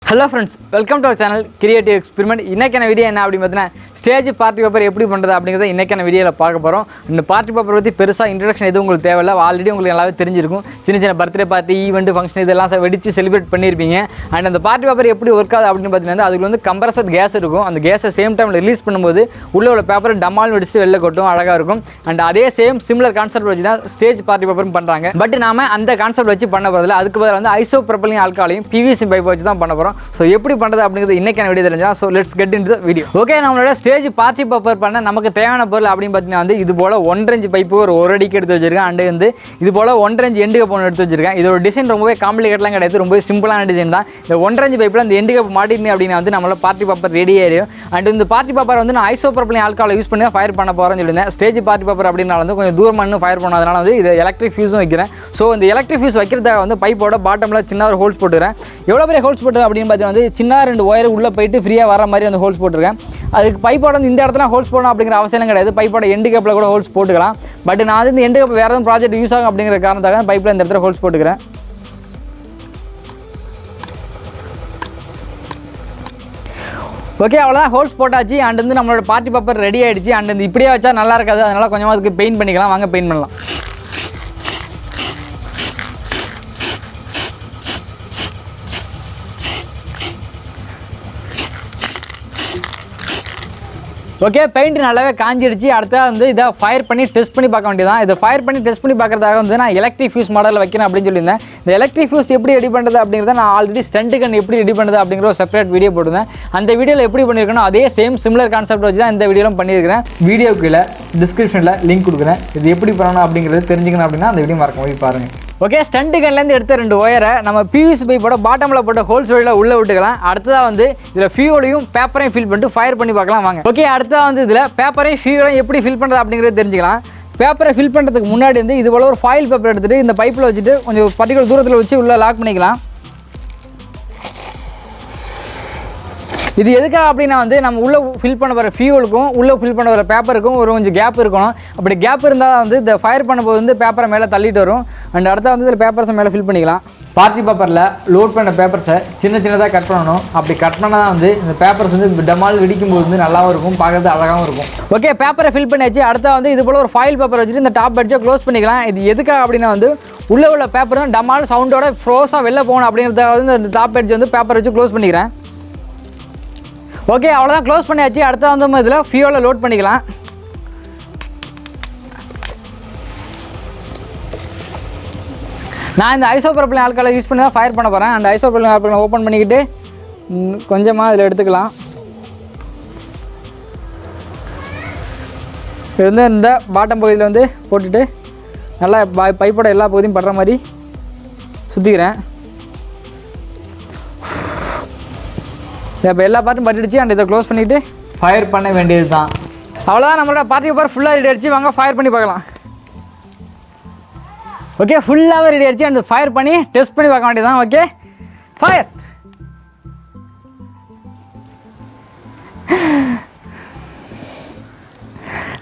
Hello friends, welcome to our channel Creative Experiment. இன்னைக்கான video என்ன அப்படி பார்த்தீங்கன்னா ஸ்டேஜ் பார்ட்டி பேப்பர் எப்படி பண்ணுறது அப்படிங்கிறத இன்னைக்கான வீடியோவில் பார்க்க போகிறோம். இந்த பார்ட்டி பேப்பர் பற்றி பெருசாக இன்ட்ரடக்ஷன் எதுவும் உங்களுக்கு தேவையில்லை, ஆல்ரெடி உங்களுக்கு நல்லாவே தெரிஞ்சிருக்கும். சின்ன சின்ன பர்த்டே பார்ட்டி ஈவெண்ட் ஃபங்க்ஷன் இதெல்லாம் வெடிச்சு செலிப்ரேட் பண்ணியிருப்பீங்க. அண்ட் அந்த பார்ட்டி பேப்பர் எப்படி ஒர்க் ஆகுது அப்படின்னு பார்த்தீங்கன்னா அதுக்கு வந்து கம்ப்ரஸர் கேஸ் இருக்கும். அந்த கேஸை சேம் டைமில் ரிலீஸ் பண்ணும்போது உள்ள பேப்பர் டமால் வெடிச்சு வெளில கொட்டும், அழகாக இருக்கும். அண்ட் அதே சிமிலர் கான்செப்ட் வச்சு தான் ஸ்டேஜ் பார்ட்டி பேப்பரும் பண்ணுறாங்க. பட் நாம அந்த கான்செப்ட் வச்சு பண்ண போகிறதில்ல, அதுக்கு பதிலாக வந்து ஐசோப்ரோபைலின் ஆல்கஹாலையும் பிவிசி பைப் வச்சு தான் பண்ண போகிறோம். ஸோ எப்படி பண்ணுறது அப்படிங்கிறது இன்னைக்கான வீடியோ தெரிஞ்சா. So let's get into the video. Okay, நம்மளோட ஸ்டேஜ் பார்ட்டி பேப்பர் பண்ண நமக்கு தேவையான பொருள் அப்படின்னு பார்த்தீங்கன்னா வந்து இது போல் 1.5 இன்ச் பைப்பு ஒரு அடிக்கு எடுத்து வச்சிருக்கேன். அண்டு வந்து இது போல் 1.5 இன்ச் எண்டு கப் ஒன்று எடுத்து வச்சிருக்கேன். இதோட டிசைன் ரொம்பவே காம்ப்ளிகேட்லாம் கிடையாது, ரொம்ப சிம்பிளான டிசைன் தான். இந்த 1.5 இன்ச் பைப்பில் அந்த எண்டு கப் மாட்டினு அப்படின்னா வந்து நம்மளோட பார்ட்டி பேப்பர் ரெடி ஆயிடும். அண்ட் இந்த பார்ட்டி பேப்பர் வந்து நான் ஐசோப்ரோபைலின் ஆல்கஹாலை யூஸ் பண்ணி ஃபயர் பண்ண போகிறேன்னு சொல்லியிருந்தேன். ஸ்டேஜ் பார்ட்டி பேப்பர் அப்படின்னால வந்து கொஞ்சம் தூரமாக இன்னும் ஃபயர் பண்ணாதனால வந்து இது எலக்ட்ரிக் ஃபியூஸும் வைக்கிறேன். ஸோ இந்த எலக்ட்ரிக் ஃபியூஸ் வைக்கிறதுக்காக வந்து பைப்போட பாட்டமில் சின்ன ஒரு ஹோல்ஸ் போட்டுக்கிறேன். எவ்வளோ பெரிய ஹோல்ஸ் போட்டுருக்கேன் அப்படின்னு பார்த்தீங்கன்னா வந்து சின்ன 2 ஒயர் உள்ளே போயிட்டு ஃப்ரீயாக வர மாதிரி அந்த ஹோல்ஸ் போட்டிருக்கேன். அதுக்கு பைப்போட வந்து இந்த இடத்துல ஹோல்ஸ் போடணும் அப்படிங்கிற அவசியம் கிடையாது, பைப்போட எண்டு கப்பில் கூட ஹோல்ஸ் போட்டுக்கலாம். பட் நான் வந்து இந்த எண்டு கப் வேறு எதுவும் ப்ராஜெக்ட் யூஸ் ஆகும் அப்படிங்கிற காரணத்தாக பைப்பில் இந்த இடத்துல ஹோல்ஸ் போட்டுக்கிறேன். ஓகே, அவ்வளோதான், ஹோல்ஸ் போட்டாச்சு. அண்ட் வந்து நம்மளோட பார்ட்டி பேப்பர் ரெடி ஆகிடுச்சு. அண்ட் வந்து இப்படியே வச்சா நல்லா இருக்காது, அதனால் கொஞ்சமாக அதுக்கு பெயிண்ட் பண்ணிக்கலாம். வாங்க பெயிண்ட் பண்ணலாம். ஓகே, பெயிண்ட் நல்லாவே காஞ்சிடுச்சு. அடுத்தது வந்து இதை ஃபயர் பண்ணி டெஸ்ட் பண்ணி பார்க்க வேண்டியதான். இதை ஃபயர் பண்ணி டெஸ்ட் பண்ணி பார்க்குறதாக வந்து நான் எலக்ட்ரிக் ஃபியூஸ் மாடலில் வைக்கிறேன் அப்படின்னு சொல்லியிருந்தேன். இந்த எலக்ட்ரிக் ஃபியூஸ் எப்படி ரெடி பண்ணுறது அப்படிங்கிறத நான் ஆல்ரெடி ஸ்டண்ட் கன் எப்படி ரெடி பண்ணுறது அப்படிங்கிற ஒரு செப்பரேட் வீடியோ போட்டிருந்தேன். அந்த வீடியோவில் எப்படி பண்ணியிருக்கணும் அதே சிமிலர் கான்செப்ட் வச்சு தான் இந்த வீடியோவில் பண்ணியிருக்கிறேன். வீடியோ கீழே டிஸ்கிரிப்ஷனில் லிங்க் கொடுக்குறேன். இது எப்படி பண்ணணும் அப்படிங்கிறது தெரிஞ்சுக்கணும் அப்படின்னா அந்த வீடியோ மறக்காம போய் பாருங்கள். ஓகே, ஸ்டண்ட் கன்லேருந்து எடுத்த 2 ஒயரை நம்ம பிவிசி பைப்போட பாட்டமில் போட்ட ஹோல்ஸ் வழியில் உள்ளே விட்டுக்கலாம். அடுத்ததாக வந்து இதில் ஃபியூலையும் பேப்பரையும் ஃபில் பண்ணிட்டு ஃபயர் பண்ணி பார்க்கலாம் வாங்க. ஓகே, அடுத்ததாக வந்து இதில் பேப்பரையும் ஃபியூலையும் எப்படி ஃபில் பண்ணுறது அப்படிங்கிறது தெரிஞ்சுக்கலாம். பேப்பரை ஃபில் பண்ணுறதுக்கு முன்னாடி வந்து இது போல் ஒரு ஃபாயில் பேப்பர் எடுத்துகிட்டு இந்த பைப்பில் வச்சுட்டு கொஞ்சம் பர்டிகுலர் தூரத்தில் வச்சு உள்ளே லாக் பண்ணிக்கலாம். இது எதுக்காக அப்படின்னா வந்து நம்ம உள்ளே ஃபில் பண்ண போகிற ஃபியூலுக்கும் உள்ளே ஃபில் பண்ண போகிற பேப்பருக்கும் ஒரு கொஞ்சம் கேப் இருக்கணும். அப்படி கேப் இருந்தால் வந்து இந்த ஃபயர் பண்ணும்போது வந்து பேப்பரை மேலே தள்ளிட்டு வரும். அண்ட் அடுத்த வந்து இதில் பேப்பர்ஸை மேலே ஃபில் பண்ணிக்கலாம். பார்ட்டி பேப்பரில் லோட் பண்ண பேப்பர்ஸை சின்னதாக கட் பண்ணணும். அப்படி கட் பண்ணால் தான் வந்து இந்த பேப்பர்ஸ் வந்து டமால் வெடிக்கும்போது வந்து நல்லாவும் இருக்கும், பார்க்குறது அழகாகவும் இருக்கும். ஓகே, பேப்பரை ஃபில் பண்ணியாச்சு. அடுத்த வந்து இது போல் ஒரு ஃபாயில் பேப்பர் வச்சுட்டு இந்த டாப் பட்ஜை க்ளோஸ் பண்ணிக்கலாம். இது எதுக்காக அப்படின்னா வந்து உள்ளே உள்ள பேப்பர் தான் டமால் சவுண்டோட ஃப்ரோஸாக வெளில போகணும் அப்படிங்கிறத வந்து இந்த டாப் பட்ஜ் வந்து பேப்பர் வச்சு க்ளோஸ் பண்ணிக்கிறேன். ஓகே, அவ்வளோதான், க்ளோஸ் பண்ணியாச்சு. அடுத்த வந்து நம்ம இதில் ஃபியூலை லோட் பண்ணிக்கலாம். நான் இந்த ஐசோப்ரோபைலின் ஆல்கஹாலை யூஸ் பண்ணி தான் ஃபயர் பண்ண போகிறேன். அந்த ஐசோப்ரோபைலின் ஆல்கஹாலை ஓப்பன் பண்ணிக்கிட்டு கொஞ்சமாக இதில் எடுத்துக்கலாம். இது வந்து இந்த பாட்டம் பகுதியில் வந்து போட்டுட்டு நல்லா பைப்போட எல்லா பகுதியும் படுற மாதிரி சுற்றிக்கிறேன். இப்போ எல்லா பார்ட்டும் பட்டுடுச்சு. அண்ட் இதை க்ளோஸ் பண்ணிவிட்டு ஃபயர் பண்ண வேண்டியது தான். அவ்வளோதான், நம்மளோட பார்ட்டி பேப்பர் ஃபுல்லாக ரெடி ஆகிடுச்சு. வாங்க ஃபயர் பண்ணி பார்க்கலாம். ஓகே, ஃபுல்லாகவே ரெடி ஆகிடுச்சு. அந்த ஃபயர் பண்ணி டெஸ்ட் பண்ணி பார்க்க வேண்டியது தான். Okay, fire.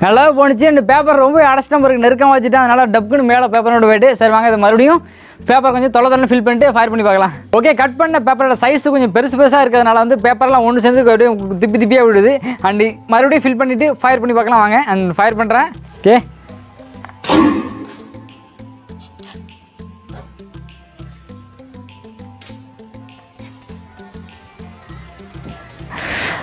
நல்லா போணுச்சு. அந்த பேப்பர் ரொம்ப அடைச்சிட்ட பிறகு நெருக்கமாக வச்சுட்டேன். அதனால் டப்புன்னு மேலே பேப்பரோட போய்ட்டு சரி வாங்க இதை மறுபடியும் பேப்பர் கொஞ்சம் தொலை ஃபில் பண்ணிட்டு ஃபயர் பண்ணி பார்க்கலாம். ஓகே, கட் பண்ண பேப்பரோட சைஸு கொஞ்சம் பெருசாக இருக்கிறதுனால வந்து பேப்பர்லாம் ஒன்று சேர்ந்து திப்பியாக விடுது. அண்ட் மறுபடியும் ஃபில் பண்ணிவிட்டு ஃபயர் பண்ணி பார்க்கலாம் வாங்க. அண்ட் ஃபயர் பண்ணுறேன். ஓகே,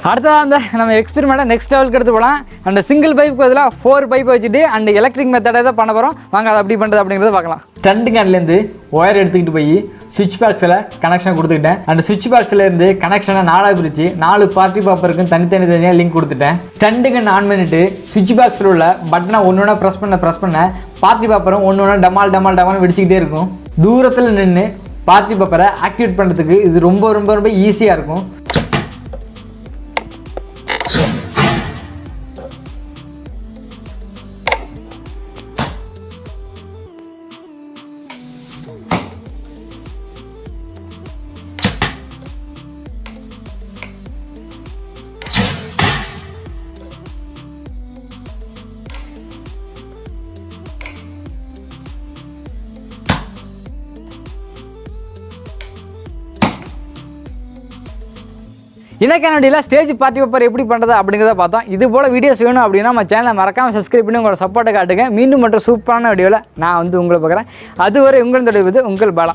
அடுத்ததாக அந்த நம்ம எக்ஸ்பெரிமெண்ட்டை நெக்ஸ்ட் லெவலுக்கு எடுத்து போகலாம். அண்ட் சிங்கிள் பைப்புக்கு பதிலாக 4 பைப் வச்சுட்டு அண்ட் எலக்ட்ரிக் மெத்தடை தான் பண்ண போகிறோம். வாங்க அதை அப்படி பண்ணுறது அப்படிங்கிறத பார்க்கலாம். ஸ்டண்ட் கன்லேருந்து ஒயர் எடுத்துக்கிட்டு போய் சுவிட்ச் பாக்ஸில் கனெக்ஷன் கொடுத்துக்கிட்டேன். அண்ட் சுவிட்ச் பாக்ஸ்லேருந்து கனெக்ஷனை 4 பிரித்து 4 பார்ட்டி பேப்பருக்கும் தனித்தனியாக லிங்க் கொடுத்துட்டேன். ஸ்டண்ட் கன் ஆன் பண்ணிவிட்டு சுவிட்ச் பாக்ஸில் உள்ள பட்டனை ஒன்று ப்ரெஸ் பண்ண பார்ட்டி பேப்பரும் ஒன்று டமால் வெடிச்சிக்கிட்டே இருக்கும். தூரத்தில் நின்று பார்ட்டி பேப்பரை ஆக்டிவேட் பண்ணுறதுக்கு இது ரொம்ப ஈஸியாக இருக்கும். இன்னைக்கான வீடியோவில் ஸ்டேஜ் பார்ட்டி பேப்பர் எப்படி பண்ணுறது அப்படிங்கிறத பார்த்தோம். இது போல் வீடியோஸ் வேணும் அப்படின்னா நம்ம சேனலை மறக்காமல் சப்ஸ்கிரைப் பண்ணி உங்களோட சப்போர்ட்டை காட்டுங்க. மீண்டும் மற்றும் சூப்பரான வீடியோவில் நான் உங்களை பார்க்குறேன். அதுவரை உங்கள் தொடர்பு உங்கள் பாலா.